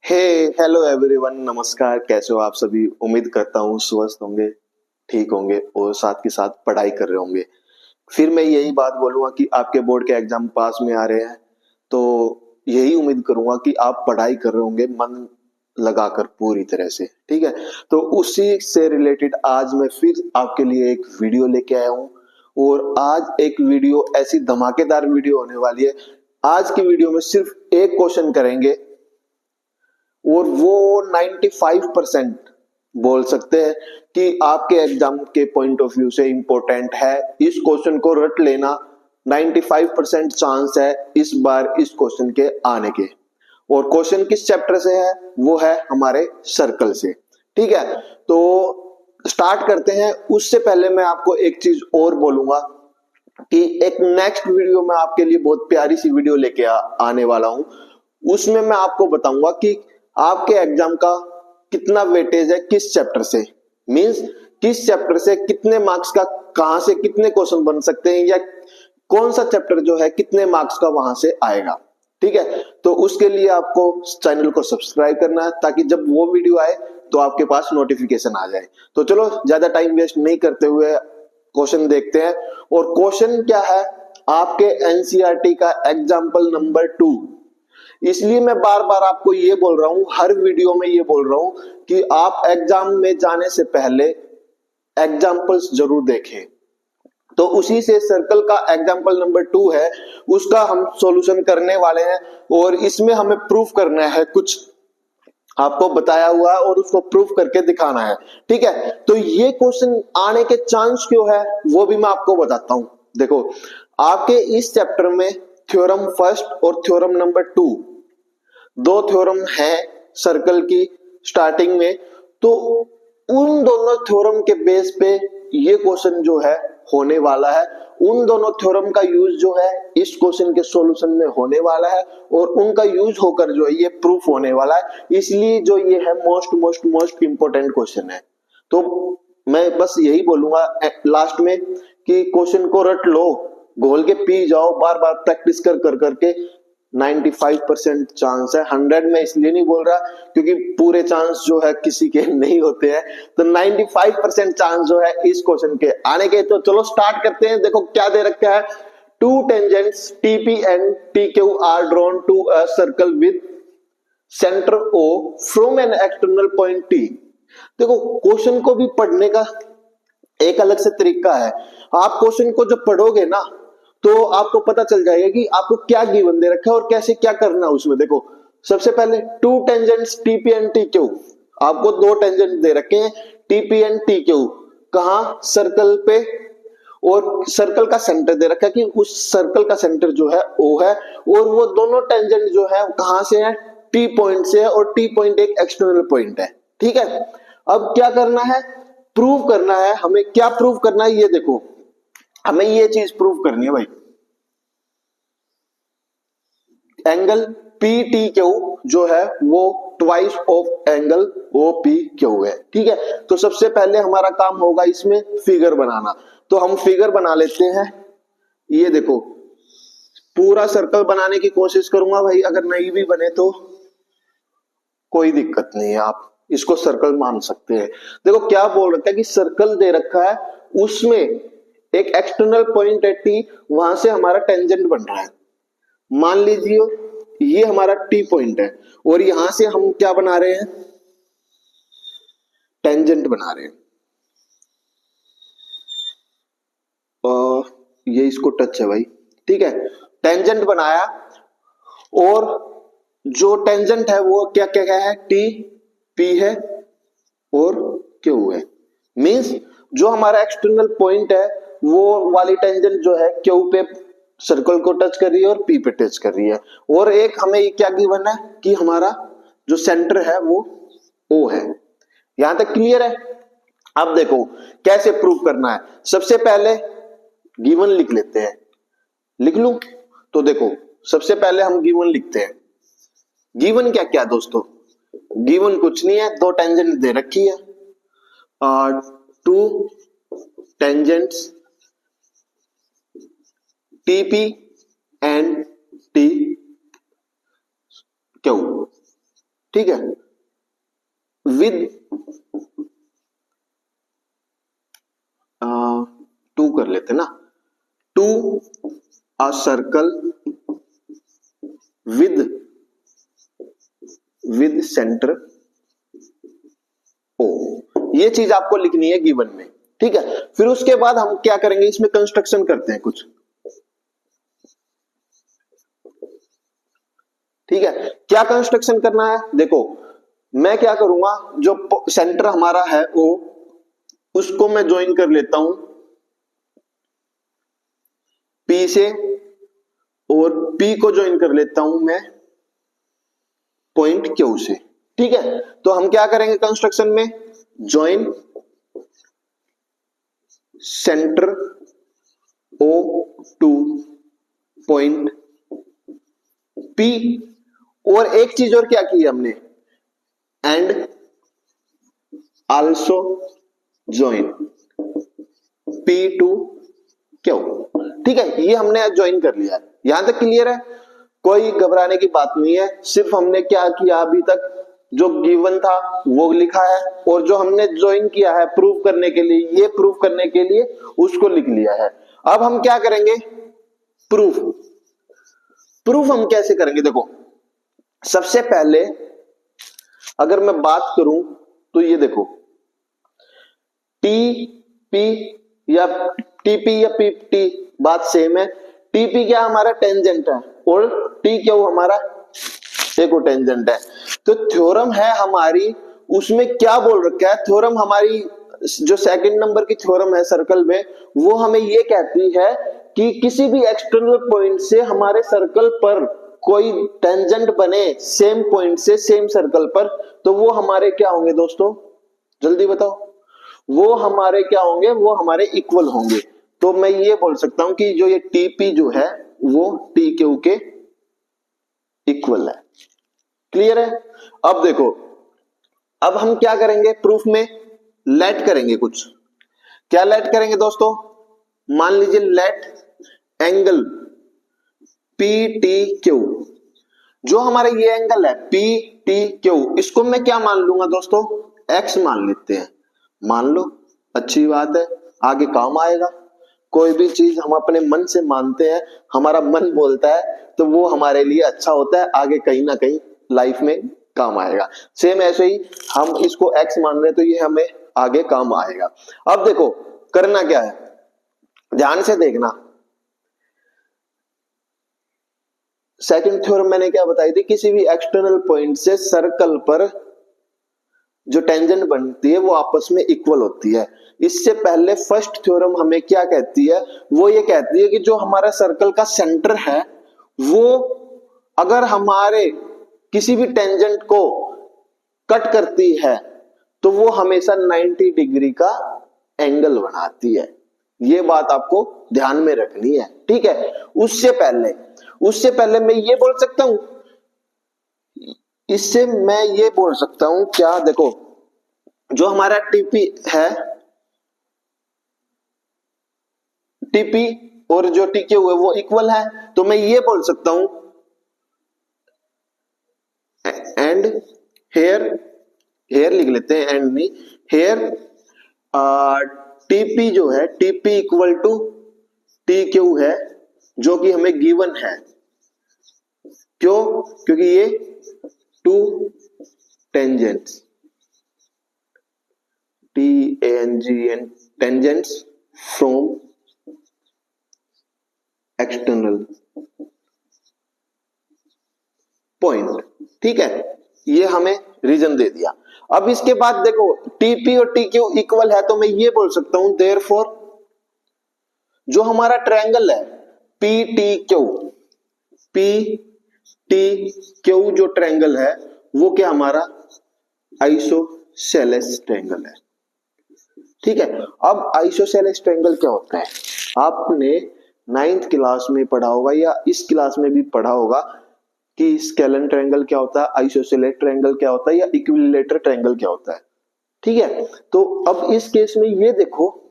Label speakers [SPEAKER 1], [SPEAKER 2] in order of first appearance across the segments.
[SPEAKER 1] हे hello everyone, नमस्कार। कैसे हो आप सभी? उम्मीद करता हूँ स्वस्थ होंगे, ठीक होंगे और साथ के साथ पढ़ाई कर रहे होंगे। फिर मैं यही बात बोलूंगा कि आपके बोर्ड के एग्जाम पास में आ रहे हैं, तो यही उम्मीद करूंगा कि आप पढ़ाई कर रहे होंगे मन लगाकर पूरी तरह से। ठीक है, तो उसी से रिलेटेड आज मैं फिर आपके लिए एक वीडियो लेके आया हूँ। और आज एक वीडियो ऐसी धमाकेदार वीडियो होने वाली है। आज की वीडियो में सिर्फ एक क्वेश्चन करेंगे और वो 95% बोल सकते हैं कि आपके एग्जाम के पॉइंट ऑफ व्यू से इंपॉर्टेंट है। इस क्वेश्चन को रट लेना, 95% चांस है इस बार इस क्वेश्चन के आने के। और क्वेश्चन किस चैप्टर से है? वो है हमारे सर्कल से। ठीक है, तो स्टार्ट करते हैं। उससे पहले मैं आपको एक चीज और बोलूंगा कि एक नेक्स्ट वीडियो में आपके लिए बहुत प्यारी सी वीडियो लेके आने वाला हूं। उसमें मैं आपको बताऊंगा कि आपके एग्जाम का कितना वेटेज है किस चैप्टर से, मींस किस चैप्टर से कितने मार्क्स का, कहां से कितने क्वेश्चन बन सकते हैं, या कौन सा चैप्टर जो है कितने मार्क्स का वहां से आएगा। ठीक है, तो उसके लिए आपको चैनल को सब्सक्राइब करना है ताकि जब वो वीडियो आए तो आपके पास नोटिफिकेशन आ जाए। तो चलो ज्यादा टाइम वेस्ट नहीं करते हुए क्वेश्चन देखते हैं। और क्वेश्चन क्या है? आपके एनसीईआरटी का एग्जाम्पल नंबर 2। इसलिए मैं बार बार आपको ये बोल रहा हूं, हर वीडियो में ये बोल रहा हूं कि आप एग्जाम में जाने से पहले एग्जाम्पल्स जरूर देखें। तो उसी से सर्कल का एग्जाम्पल नंबर 2 है, उसका हम सॉल्यूशन करने वाले हैं। और इसमें हमें प्रूफ करना है, कुछ आपको बताया हुआ है और उसको प्रूफ करके दिखाना है। ठीक है, तो ये क्वेश्चन आने के चांस क्यों है वो भी मैं आपको बताता हूं। देखो, आपके इस चैप्टर में थ्योरम फर्स्ट और थ्योरम नंबर 2, दो थ्योरम है सर्कल की स्टार्टिंग में। तो उन दोनों थ्योरम के बेस पे ये क्वेश्चन जो है होने वाला है। उन दोनों थ्योरम का यूज जो है इस क्वेश्चन के सॉल्यूशन में होने वाला है और उनका यूज होकर जो है ये प्रूफ होने वाला है। इसलिए जो ये है most most most important question है। तो मैं बस यही बोलूंगा लास्ट में कि क्वेश्चन को रट लो, घोल के पी जाओ, बार बार प्रैक्टिस कर कर करके। 95% चांस है, 100 में इसलिए नहीं बोल रहा क्योंकि पूरे चांस जो है किसी के नहीं होते हैं। तो 95% चांस जो है इस क्वेश्चन के आने के। तो चलो स्टार्ट करते हैं। देखो क्या दे रखा है, two tangents TP and TQ are drawn to a circle with centre O from an external point T. देखो, क्वेश्चन को भी पढ़ने का एक अलग से तरीका है। आप क्वेश्चन को जब पढ़ोगे ना तो आपको पता चल जाएगा कि आपको क्या गिवन दे रखा है और कैसे क्या करना है उसमें। देखो, सबसे पहले to tangents TP and TQ, आपको दो टेंजेंट दे रखे हैं टीपी एंड टीक्यू। कहां? सर्कल पे। और सर्कल का सेंटर दे रखा है कि उस सर्कल का सेंटर जो है ओ है। और वो दोनों टेंजेंट जो है कहां से है? टी पॉइंट से है। और टी पॉइंट एक एक्सटर्नल पॉइंट है। ठीक है, अब क्या करना है? प्रूव करना है। हमें क्या प्रूव करना है? ये देखो, हमें ये चीज प्रूव करनी है भाई, एंगल पी टी क्यू जो है वो twice of angle O P Q है। ठीक है, तो सबसे पहले हमारा काम होगा इसमें फिगर बनाना। तो हम फिगर बना लेते हैं। ये देखो, पूरा सर्कल बनाने की कोशिश करूंगा भाई, अगर नहीं भी बने तो कोई दिक्कत नहीं है, आप इसको सर्कल मान सकते हैं। देखो क्या बोल रखा है कि सर्कल दे रखा है, उसमें एक एक्सटर्नल पॉइंट है टी, वहां से हमारा टेंजेंट बन रहा है। मान लीजिए ये हमारा टी पॉइंट है और यहां से हम क्या बना रहे हैं? टेंजेंट बना रहे हैं। और ये इसको टच है भाई। ठीक है, टेंजेंट बनाया। और जो टेंजेंट है वो क्या क्या क्या है? टी पी है और क्यू है। मींस जो हमारा एक्सटर्नल पॉइंट है वो वाली टेंजेंट जो है क्यू पे सर्कल को टच कर रही है और पी पे टच कर रही है। और एक हमें ये क्या गिवन है कि हमारा जो सेंटर है वो ओ है। यहां तक क्लियर है? अब देखो कैसे प्रूव करना है। सबसे पहले गिवन लिख लेते हैं। लिख लूं? तो देखो, सबसे पहले हम गिवन लिखते हैं। गिवन क्या क्या दोस्तों? गिवन कुछ नहीं है, दो टेंजेंट दे रखी है, two tangents TP and T Q. ठीक है, विद 2 कर लेते ना, to a circle with centre O. ये चीज आपको लिखनी है गिवन में, ठीक है। फिर उसके बाद हम क्या करेंगे, इसमें कंस्ट्रक्शन करते हैं कुछ, ठीक है। क्या कंस्ट्रक्शन करना है, देखो मैं क्या करूंगा, जो सेंटर हमारा है ओ, उसको मैं ज्वाइन कर लेता हूं पी से, और पी को ज्वाइन कर लेता हूं मैं पॉइंट क्यू से, ठीक है। तो हम क्या करेंगे कंस्ट्रक्शन में, join centre O to point P, और एक चीज और क्या की हमने, and also join P to Q, ठीक है। ये हमने ज्वाइन कर लिया, यहां तक क्लियर है, कोई घबराने की बात नहीं है। सिर्फ हमने क्या किया, अभी तक जो गिवन था वो लिखा है, और जो हमने ज्वाइन किया है प्रूव करने के लिए, ये प्रूव करने के लिए उसको लिख लिया है। अब हम क्या करेंगे, प्रूफ। प्रूफ हम कैसे करेंगे, देखो सबसे पहले अगर मैं बात करूं तो ये देखो, टी पी या टीपी या पीटी बात सेम है। टीपी क्या हमारा टेंजेंट है, और टी क्यू हमारा देखो टेंजेंट है। तो थ्योरम है हमारी, उसमें क्या बोल रखा है, थ्योरम हमारी जो सेकंड नंबर की थ्योरम है सर्कल में, वो हमें ये कहती है कि किसी भी एक्सटर्नल पॉइंट से हमारे सर्कल पर कोई टेंजेंट बने सेम पॉइंट से सेम सर्कल पर, तो वो हमारे क्या होंगे दोस्तों, जल्दी बताओ, वो हमारे क्या होंगे, वो हमारे इक्वल होंगे। तो मैं ये बोल सकता हूं कि जो ये टीपी जो है वो टी क्यू के इक्वल है। क्लियर है। अब देखो, अब हम क्या करेंगे प्रूफ में, लेट करेंगे कुछ। क्या लेट करेंगे दोस्तों, मान लीजिए let angle P T Q, जो हमारा ये एंगल है पी टी क्यू, इसको मैं क्या मान लूंगा दोस्तों, एक्स मान लेते हैं। मान लो, अच्छी बात है, आगे काम आएगा। कोई भी चीज हम अपने मन से मानते हैं, हमारा मन बोलता है तो वो हमारे लिए अच्छा होता है, आगे कहीं ना कहीं लाइफ में काम आएगा। सेम ऐसे ही हम इसको एक्स मान रहे हैं तो ये हमें आगे काम आएगा। अब देखो करना क्या है, ध्यान से देखना। सेकंड थ्योरम मैंने क्या बताई थी, किसी भी एक्सटर्नल पॉइंट से सर्कल पर जो टेंजेंट बनती है वो आपस में इक्वल होती है। इससे पहले फर्स्ट थ्योरम हमें क्या कहती है, वो ये कहती है कि जो हमारा सर्कल का सेंटर है वो अगर हमारे किसी भी टेंजेंट को कट करती है तो वो हमेशा 90 डिग्री का एंगल बनाती है। ये बात आपको ध्यान में रखनी है, ठीक है। उससे पहले मैं ये बोल सकता हूं, इससे मैं ये बोल सकता हूं क्या, देखो जो हमारा टीपी है, टीपी और जो टीक्यू है वो इक्वल है, तो मैं ये बोल सकता हूं एंड हेयर लिख लेते हैं, एंड नहीं, हेयर टीपी जो है, TP equal to T Q है, जो कि हमें गिवन है। क्यों, क्योंकि ये two tangents TANGENT tangents from external point, ठीक है। ये हमें रीजन दे दिया। अब इसके बाद देखो टीपी और टीक्यू इक्वल है, तो मैं ये बोल सकता हूं देयरफॉर जो हमारा ट्रायंगल है PTQ, PTQ जो ट्रायंगल है वो क्या हमारा आइसोसेलेस ट्रायंगल है, ठीक है। अब आइसोसेलेस ट्रायंगल क्या होता है, आपने 9th क्लास में पढ़ा होगा या इस क्लास में भी पढ़ा होगा कि स्केलन ट्रायंगल क्या होता है, आइसोसेलेस ट्रायंगल क्या होता है, या इक्विलेटरल ट्रायंगल क्या होता है, ठीक है। तो अब इस केस में ये देखो,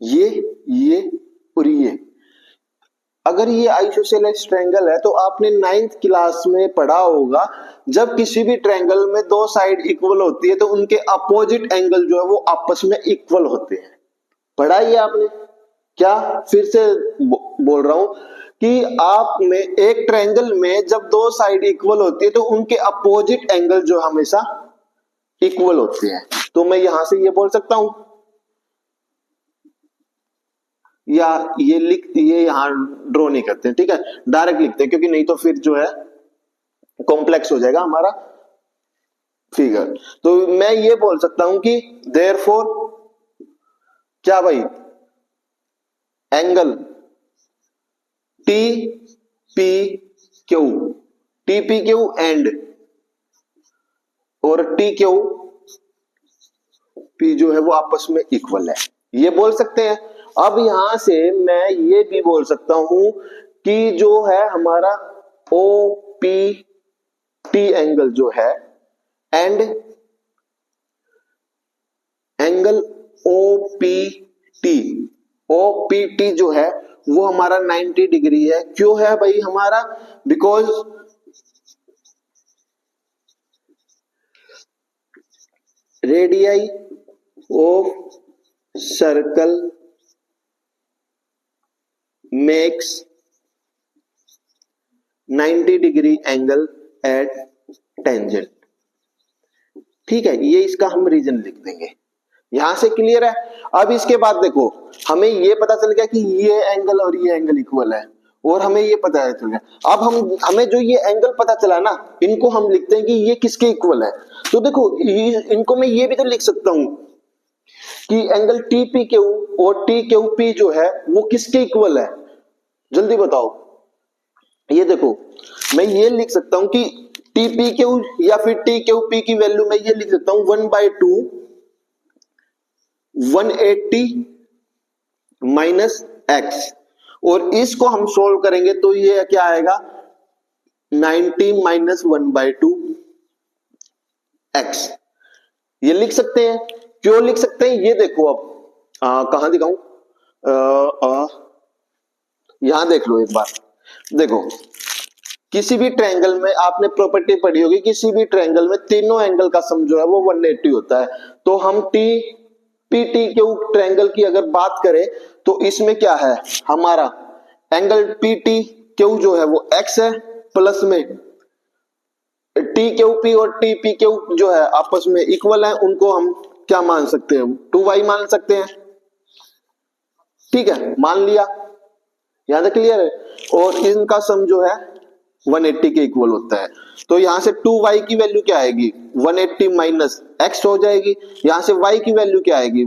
[SPEAKER 1] ये और अगर ये आइसोसेलेस ट्रायंगल है तो आपने 9th क्लास में पढ़ा होगा, जब किसी भी ट्रायंगल में दो साइड इक्वल होती है तो उनके अपोजिट एंगल जो है वो आपस में इक्वल होते हैं। पढ़ा ही आपने क्या? फिर से बोल रहा हूं कि आप में एक ट्रायंगल में जब दो साइड इक्वल होती है तो उनके अपोजिट एंगल जो हमेशा इक्वल होते हैं। तो मैं यहां से ये बोल सकता हूं, या ये यहां ड्रॉ नहीं करते हैं, ठीक है, डायरेक्ट लिखते हैं, क्योंकि नहीं तो फिर जो है कॉम्प्लेक्स हो जाएगा हमारा फिगर। तो मैं ये बोल सकता हूं कि देयरफॉर क्या भाई, angle T P Q and और टी क्यू पी जो है वो आपस में इक्वल है, ये बोल सकते हैं। अब यहां से मैं ये भी बोल सकता हूं कि जो है हमारा ओ पी टी एंगल जो है and angle O P T जो है वो हमारा 90 डिग्री है। क्यों है भाई हमारा? Because radii of circle makes 90 degree angle at tangent. ठीक है, ये इसका हम रीजन लिख देंगे। यहां से क्लियर है? अब इसके बाद देखो, हमें ये पता चल गया कि ये एंगल और ये एंगल इक्वल है, और हमें ये पता चल गया। अब हमें जो ये एंगल पता चला ना, इनको हम लिखते हैं कि ये किसके इक्वल है। तो देखो इनको मैं ये भी तो लिख सकता हूं कि एंगल टी पी क्यू और टी क्यू पी जो है वो किसके इक्वल है। जल्दी बताओ। ये देखो मैं ये लिख सकता हूं कि टी पी क्यू या फिर टी क्यू पी की वैल्यू मैं ये लिख सकता हूं 1/2 180 माइनस एक्स, और इसको हम सोल्व करेंगे तो ये क्या आएगा 90 माइनस 1/2 एक्स। ये लिख सकते हैं। क्यों लिख सकते हैं ये देखो। अब कहां दिखाऊं? यहां देख लो एक बार। देखो किसी भी ट्रायंगल में आपने प्रॉपर्टी पढ़ी होगी, किसी भी ट्रायंगल में तीनों एंगल का सम जो है वो 180 होता है। तो हम T P T Q triangle की अगर बात करें तो इसमें क्या है, हमारा एंगल पी टी क्यू जो है वो एक्स है, प्लस में टी क्यू पी और टी पी क्यू जो है आपस में इक्वल है, उनको हम क्या मान सकते हैं 2y मान सकते हैं। ठीक है, मान लिया, यहां तक क्लियर है। और इनका सम जो है 180 के इक्वल होता है। तो यहां से 2y की वैल्यू क्या आएगी 180 माइनस एक्स हो जाएगी। यहां से y की वैल्यू क्या आएगी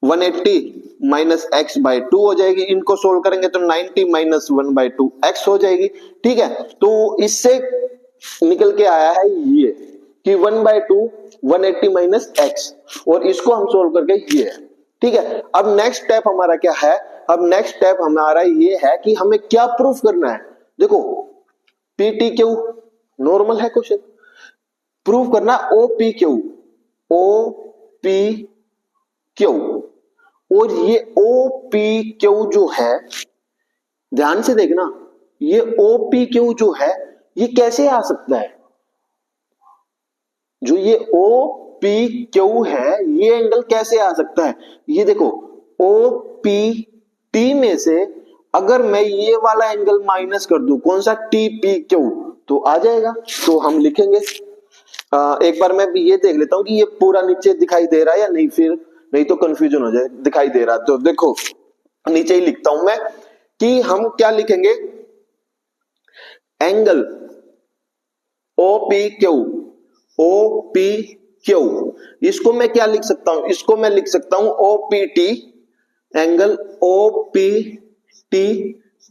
[SPEAKER 1] 180 माइनस एक्स बाई 2 हो जाएगी। इनको सोल्व करेंगे तो 90 माइनस 1/2 एक्स हो जाएगी। ठीक है, तो इससे निकल के आया है ये कि 1/2 180 माइनस एक्स, और इसको हम सोल्व करके ये है। ठीक है, अब नेक्स्ट स्टेप हमारा क्या है? अब नेक्स्ट स्टेप हमारा ये है कि हमें क्या प्रूफ करना है। देखो पी टी क्यू नॉर्मल है क्वेश्चन, प्रूफ करना ओ पी क्यू, और ये ओ पी क्यू जो है, ध्यान से देखना, ये ओ पी क्यू जो है ये कैसे आ सकता है। जो ये ओ पी क्यू है ये एंगल कैसे आ सकता है, ये देखो ओ पी टी में से अगर मैं ये वाला एंगल माइनस कर दूं, कौन सा टी पी क्यू, तो आ जाएगा। तो हम लिखेंगे एक बार मैं ये देख लेता हूं कि ये पूरा नीचे दिखाई दे रहा है या नहीं, फिर नहीं तो कंफ्यूजन हो जाए। दिखाई दे रहा तो देखो नीचे ही लिखता हूं मैं कि हम क्या लिखेंगे, एंगल ओ पी क्यू, इसको मैं क्या लिख सकता हूं, इसको मैं लिख सकता हूं O P T, angle O P T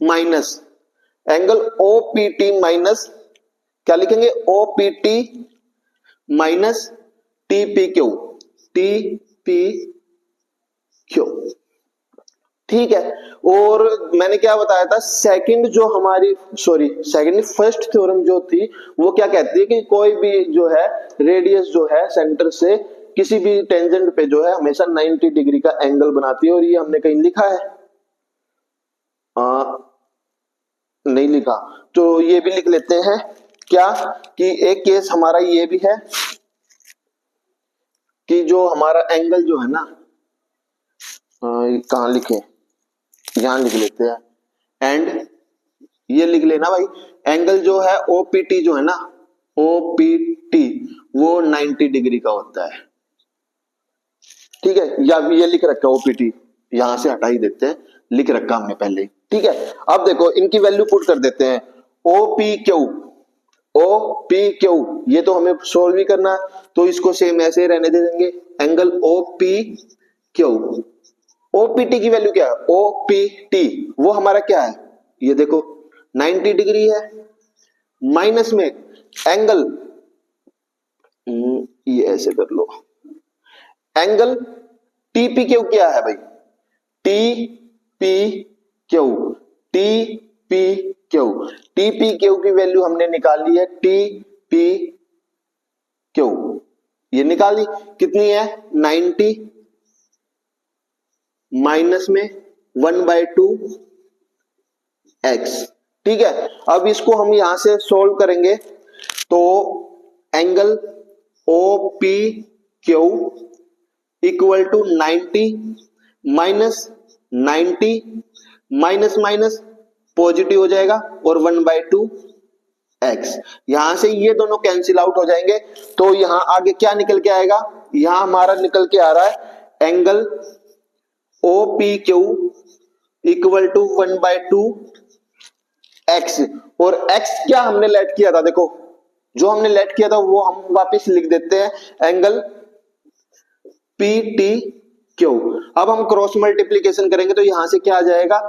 [SPEAKER 1] minus angle O P T minus क्या लिखेंगे O P T minus T P Q. ठीक है, और मैंने क्या बताया था, फर्स्ट थ्योरम जो थी वो क्या कहती है कि कोई भी जो है रेडियस जो है सेंटर से किसी भी टेंजेंट पे जो है हमेशा 90 डिग्री का एंगल बनाती है, और ये हमने कहीं लिखा है नहीं लिखा तो ये भी लिख लेते हैं क्या कि एक केस हमारा ये भी है कि जो हमारा एंगल जो है ना, कहाँ लिखे, यहां लिख लेते हैं, एंड ये लिख लेना भाई, एंगल जो है ओपीटी जो है ना, ओपीटी वो 90 डिग्री का होता है। ठीक है, या ये लिख रखा है ओपीटी, यहां से हटा ही देते हैं, लिख रखा हमने पहले ही। ठीक है, अब देखो इनकी वैल्यू पुट कर देते हैं, ओपी क्यू, ओपी क्यू ये तो हमें सोल्व ही करना है, तो इसको सेम ऐसे रहने दे देंगे, एंगल ओपी क्यू। ओपीटी की वैल्यू क्या है, ओपीटी वो हमारा क्या है, ये देखो 90 डिग्री है, माइनस में एंगल, ये ऐसे कर लो, एंगल टीपी क्यू क्या है भाई, TP Q, TP Q, TP Q की वैल्यू हमने निकाली है, टीपी क्यू ये निकाली, कितनी है 90 माइनस में 1/2 एक्स। ठीक है, अब इसको हम यहां से सोल्व करेंगे तो angle OP Q equal to 90 minus 90 minus minus positive हो जाएगा और 1/2 एक्स, यहां से ये दोनों कैंसिल आउट हो जाएंगे, तो यहां आगे क्या निकल के आएगा, यहां हमारा निकल के आ रहा है angle OP Q equal to 1/2 X, और एक्स क्या हमने लेट किया था, देखो जो हमने लेट किया था वो हम वापस लिख देते हैं, एंगल पी क्यू। अब हम क्रॉस मल्टीप्लीकेशन करेंगे तो यहां से क्या आ जाएगा,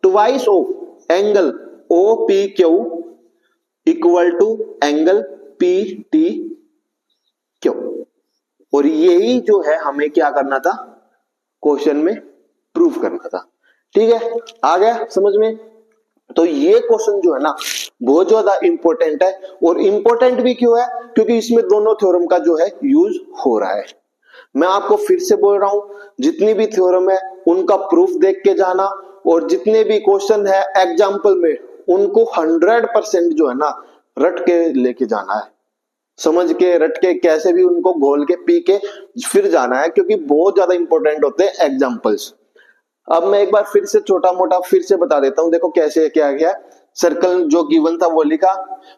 [SPEAKER 1] twice of angle O P Q equal to angle P T Q, और यही जो है हमें क्या करना था, क्वेश्चन में प्रूफ करना था। ठीक है, आ गया समझ में। तो ये क्वेश्चन जो है ना बहुत ज्यादा इंपॉर्टेंट है, और इंपॉर्टेंट भी क्यों है, क्योंकि इसमें दोनों थ्योरम का जो है यूज हो रहा है। मैं आपको फिर से बोल रहा हूं, जितनी भी थ्योरम है उनका प्रूफ देख के जाना, और जितने भी क्वेश्चन है एग्जाम्पल में उनको 100% जो है ना रट के लेके जाना है, समझ के रट के कैसे भी उनको घोल के पी के फिर जाना है, क्योंकि बहुत ज्यादा इंपॉर्टेंट होते हैं एग्जाम्पल्स। अब मैं एक बार फिर से छोटा मोटा फिर से बता देता हूं, देखो कैसे क्या गया, सर्कल जो गिवन था वो लिखा,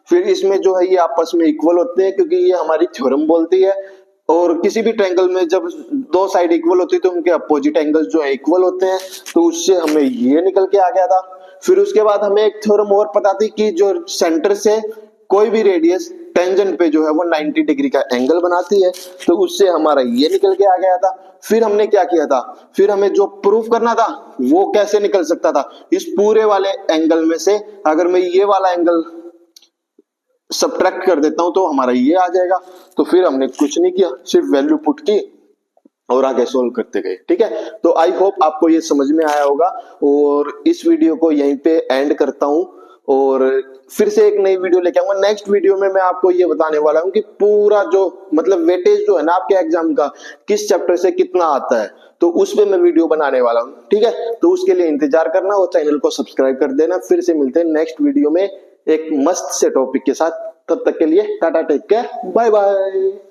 [SPEAKER 1] फिर इसमें जो है ये आपस में इक्वल होते हैं क्योंकि ये हमारी थ्योरम बोलती है, और किसी भी ट्रायंगल में जब दो साइड इक्वल होती है तो उनके अपोजिट एंगल्स जो है इक्वल होते हैं, तो उससे हमें ये निकल के आ गया था। फिर उसके बाद हमें एक थ्योरम और पता थी कि जो सेंटर से कोई भी रेडियस टेंजेंट पे जो है वो 90 डिग्री का एंगल बनाती है, तो उससे हमारा ये निकल के आ गया था। फिर हमने क्या किया था, फिर हमें जो प्रूफ करना था वो कैसे निकल सकता था, इस पूरे वाले एंगल में से अगर मैं ये वाला एंगल सब्ट्रैक्ट कर देता हूं तो हमारा ये आ जाएगा। तो फिर हमने कुछ नहीं किया, सिर्फ वैल्यू पुट की और आगे सोल्व करते गए। ठीक है, तो आई होप आपको ये समझ में आया होगा, और इस वीडियो को यहीं पे एंड करता हूं, और फिर से एक नई वीडियो लेके आऊंगा। नेक्स्ट वीडियो में मैं आपको ये बताने वाला हूं कि पूरा जो मतलब वेटेज जो है ना आपके एग्जाम का किस चैप्टर से कितना आता है, तो उस पे मैं वीडियो बनाने वाला हूं। ठीक है, तो उसके लिए इंतजार करना और चैनल को सब्सक्राइब कर देना। फिर से मिलते हैं नेक्स्ट वीडियो में एक मस्त से टॉपिक के साथ, तब तक के लिए tata, take care, bye bye.